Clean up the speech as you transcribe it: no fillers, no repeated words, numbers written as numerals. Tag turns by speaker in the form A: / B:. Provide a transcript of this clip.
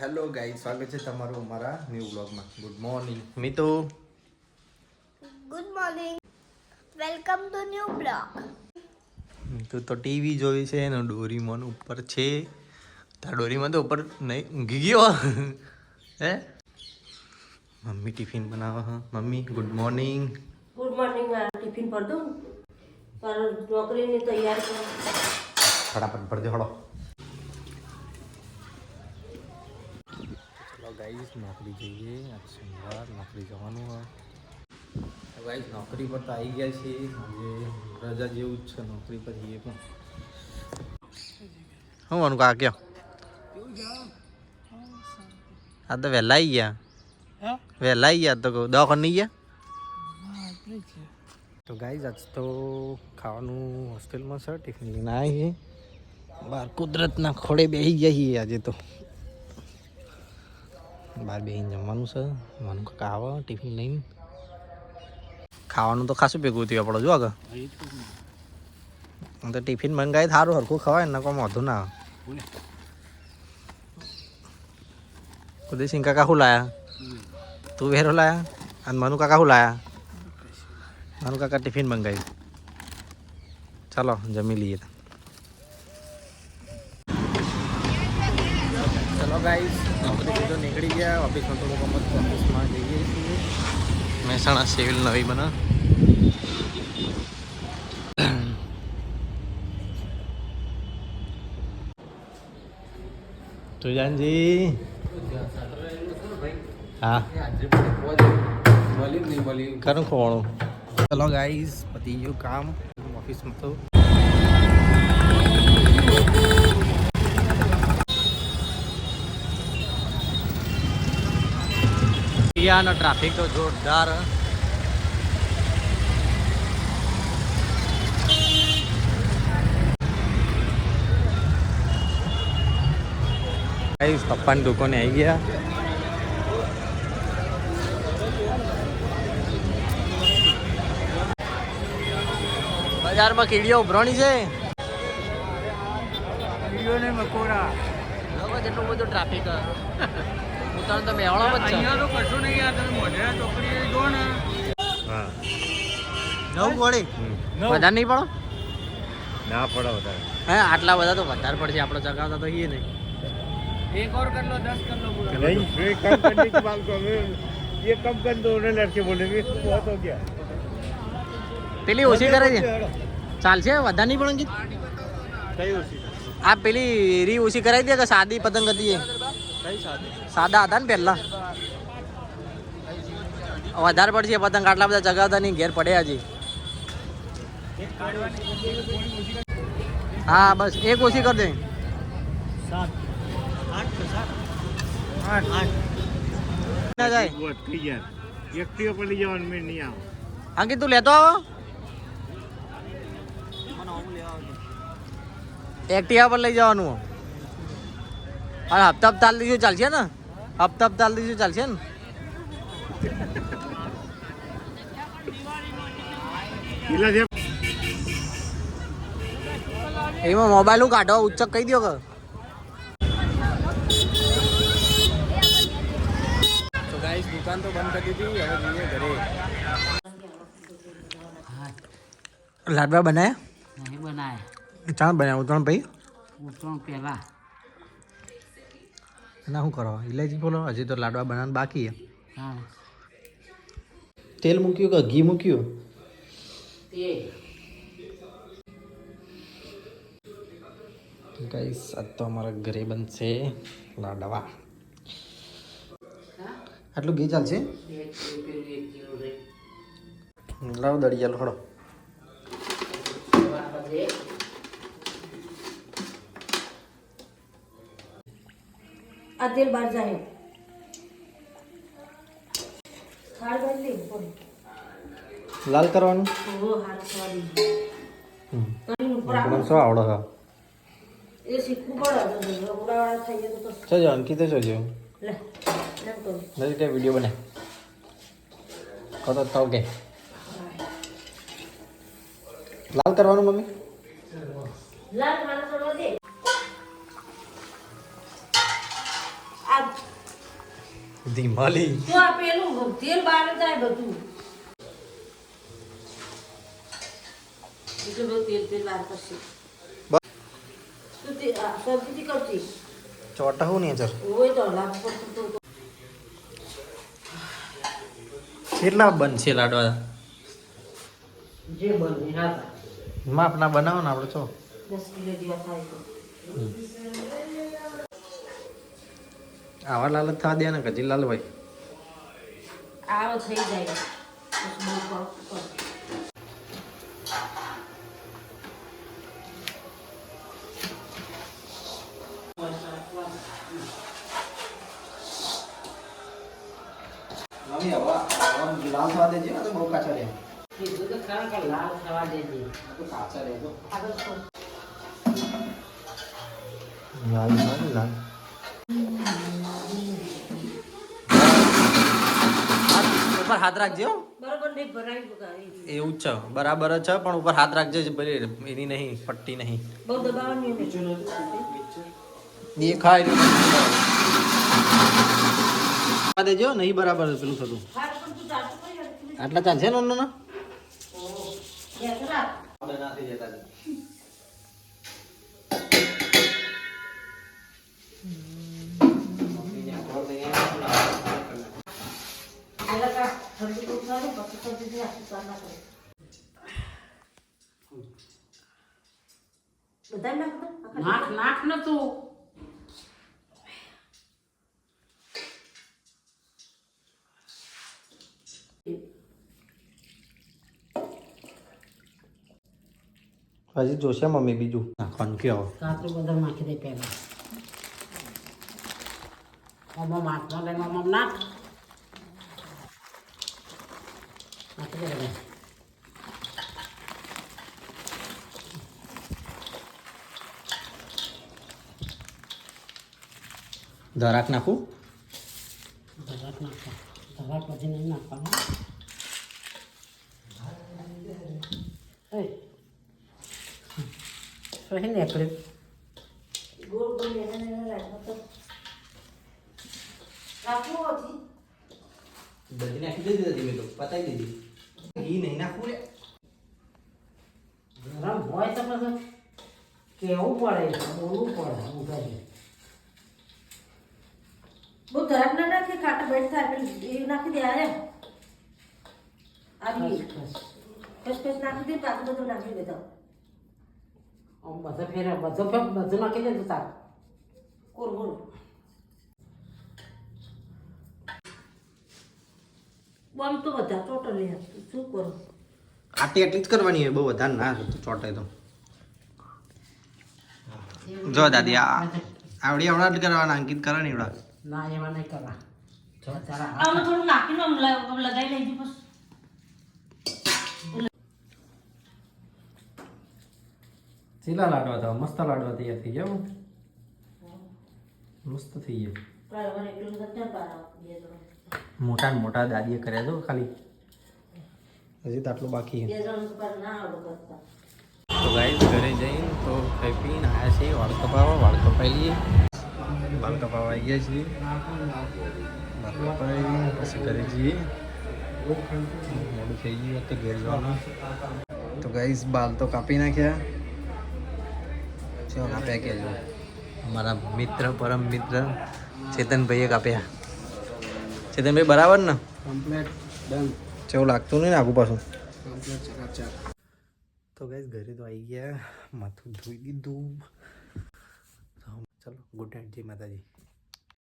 A: Hello guys, સ્વાગત છે તમારું અમારા ન્યૂ બ્લોગમાં. Good morning Mitu.
B: Good morning, welcome to new blog.
A: તું તો ટીવી જોઈ છે ને ડોરીમોન ઉપર છે. તાર ડોરીમોન તો ઉપર નહીં ઊંઘી ગયો હે. મમ્મી ટિફિન બનાવે છે. Mummy good morning.
C: Good morning. Tiffin ભર દઉં પર નોકરીની તૈયારી કરો.
A: ફટાફટ ભરજો હળો. ચલો ગાઈસ, નોકરી જઈએ. આજ શનિવાર નોકરી જવાનું હોય. ગાઈસ નોકરી પર તો આવી ગયા છે. આજે રજા જેવું જ છે નોકરી પર જઈએ પણ. શું વાનું કા કયો આ તો વહેલા આવી ગયા. વહેલા આવી ગયા તો દવાખાને નહીં ગયા. તો ગાઈસ આજ તો ખાવાનું હોસ્ટેલમાં છે. ટિફિન લઈને આવી છે. બહાર કુદરતના ખોળે બેસી ગયા છીએ આજે તો. બહાર બેસીને જમવાનું છે. માનું કાકા આવે ટિફિન લઈને. ખાવાનું તો ખાસું ભેગું થયું આપણે જો આગળ તો ટિફિન મંગાવી સારું હરખું ખવાય ને કોઈ વાંધો ના આવે. કુદરસિંહ કાકા શું લાયા? તું વેરો લાયા અને મનુ કાકા શું લાયા? મનુ કાકા ટિફિન મંગાવ્યું. ચાલો જમી લઈએ. ચલો ગાઈસ, નોકરી તો નીકળી ગયા. ઓફિસમાં થોડું કામ હતું. ઓફિસમાં જઈએ છીએ. મહેસાણા સિવિલ નવી બના. તુજાનજી હા કરું ખોવાનું. ચલો ગાઈસ, પતી ગયું કામ ઓફિસમાં તો. નો ટ્રાફિક તો જોરદાર. પપ્પાની દુકાને આવી ગયા. બજારમાં કીડીઓ ઉભરાણી છે. કીડીઓ ને મકોડા જેટલું બધું ટ્રાફિક. ઉતારણ તો મેવાળો જ છે.
D: અહીંયા તો કશું નહીં યાર. તમે મોઢેરા ચોકડી જો ને.
A: હા 9 પડે વધારે નહીં પડો.
D: ના પડે વધારે.
A: હે આટલા બધા તો વધારે પડશે. આપણે ચગાવતા તો એ નહીં.
D: एक और कर लो 10 कर लो पूरा नहीं ये कम करने की बात कर रहे ये कम कर दो उन्हें लड़के बोलेंगे बहुत हो गया
A: પેલી ઓછી કરે છે ચાલશે વધારે નહીં પણ
D: कई उसी
A: આ પેલી રી ઓછી કરાવી દે કે સાદી પતંગ હતી એ
D: कई साथ
A: સાદા હતા ને પહેલા. વધારે પડશે પતંગ. આટલા બધા ચગાવતા નહીં. ઘેર પડ્યા હજી. હા બસ એક ઓછી કરી દે.
D: 7 8
A: ના જાય
D: बहुत कई यार एक्टिव पर ले जाओ में नहीं आओ
A: અંકિત તું લેતો આવો. એક્ટિવા પર લઈ જવાનું. અને હપ્તા હપ્તા લીધું ચાલશે ને? હપ્તા હપ્તા લીધું ચાલશે ને?
D: किला जब
A: એમાં મોબાઈલ કાઢો ઉચ્ચક કહી દો કે. તો ગાઈસ દુકાન તો બંધ કરી દીધી. હવે જઈએ ઘરે. લાડવા બનાયા?
C: નહીં બનાય.
A: ચાણ બનાવ્યા ઉત્તરાયણ ભાઈ.
C: ઉતરણ પહેલા
A: ના શું કરો ઇલાયચી બોલો. હજી તો લાડવા બનાવવાનું બાકી છે.
C: હા
A: તેલ મૂક્યું કે ઘી મૂક્યું?
C: તે
A: ગાઈસ આજ તો અમારા ઘરે બનશે લાડવા. આટલું ઘી ચાલશે? લાવ દળી ચાલો ખડો.
C: આ તેલ બહાર જાય. ખાર બદલી પડે.
A: લાલ કરવાનું.
C: ઓ હાથ વાળી કરી ઉપર
A: મને શું આવડે છે?
C: એ શીખવું પડે. ઉડાવાળા થઈએ તો
A: જોજો અંકિત જોજો.
C: લે એમ કરું.
A: નથી કે વિડીયો બને કહો તો થાવ કે લાલ કરવાનું મમ્મી.
C: લાલ માણસ છોડવા દે. આ
A: ધીમાલી
C: તો આ પેલું તેલ બહાર જાય બધું એટલું બધું તેલ બહાર કરશે તો તે સબ્જી કરતી
A: ચોટા હું નહીં સર
C: હોય તો લાભ પડતો તો
A: કેટલા બનશે લાડવા
C: જે બને હા
A: માપના બનાવો ને આપણે છો
C: 10 કિલો જેવા થાય તો
A: આવા લાલ થવા દે ને કજી લાલભાઈ
C: આવો થઈ જાય બસ બહુ કર
A: મમ્મી આવા લાલ થવા દેજે ને તો બહુ કાચા રહે
C: કીધું તો ખરા કે લાલ થવા દેજે
A: તો કાચા રહે તો
C: આગળ છોડ
A: લાલ લાલ લાલ ઉપર હાથ રાખજો
C: બરોબર નહીં ભરાઈ બગાડી
A: એવું જ છે બરાબર જ છે પણ ઉપર હાથ રાખજે ભલે એની નહીં પટ્ટી નહીં
C: બહુ દબાવવાની નહીં
A: દેખાય દેજો નહીં બરાબર પેલું થતું
C: હાર પણ તું ચાલતું કરી
A: આટલા ચાલશે ને ના
C: યાત્રા પેલા કા ઠંડી તો થાય પછી સબ્જી આખી કાઢના કરે બધા નાખ નાખ ન તું
A: હજી જોશે મમ્મી બીજું નાખવાનું કેવો
C: કાતરું બધા નાખી દે પહેલા મમ્મા માટમાં લઈ મમ્મા નાખ નાખી દે બધા
A: ધરાક નાખું
C: ધરાક નાખવા ધરાક પછી નહીં નાખવાનું સહી નીકળે ગોળ ગોળ એને રાખો નાખવું હતી
A: બધી નાખી દીધી હતી મેં તો પતાવી દીધી ઘી નહીં નાખવું રે
C: ગરમ હોય તો પછી કેવું પડે બોલવું પડે હું કહી બહુ ધરાક ના નાખી ખાટા બેઠ થાય પેલી એ નાખી દે આરે આવી ખસખસ નાખી દે બાકી બધું નાખી દેતા બધા ફેર બધું નાખી દે તો તાર કોર કોર બમ તો બધા ટોટલી શું કરો
A: આટી એટલી જ કરવાની હોય બહુ વધારે ના ચોટાય તો જો દાદી આવડી આવડા જ કરવાના અંકિત કરવાની એવડા
C: ના એમાં નહીં કરવા આમાં થોડું નાખીને લગાવી લેજો બસ
A: ચીલા લાડવા હતા મસ્ત લાડવા તૈયાર થઈ ગયા મસ્ત થઈ ગયા મોટા ને મોટા દાદીએ કર્યા છો ખાલી હજી તો આટલું બાકી તો ગાઈસ ઘરે જઈને તો ખાઈ પીને આવ્યા છીએ વાળ કપાઈ લઈએ વાળ કપાવા આવી ગયા છીએ વાળ કપાઈ પછી ઘરે જઈએ મોડું થઈ ગયું તો ઘેર જવાનું તો ગાઈસ બાલ તો કાપી નાખ્યા ચો કાપ્યા કે અમારા મિત્ર પરમ મિત્ર ચેતનભાઈએ કાપ્યા ચેતનભાઈ બરાબર ને
E: કમ્પ્લીટ ડન
A: કેવું લાગતું નહીં ને આગુ પાછું
E: કમ્પ્લીટ ચકાચક
A: તો ગાઈસ ઘરે તો આવી ગયા માથું ધોઈ દીધું ચલો ગુડ નાઇટ જય માતાજી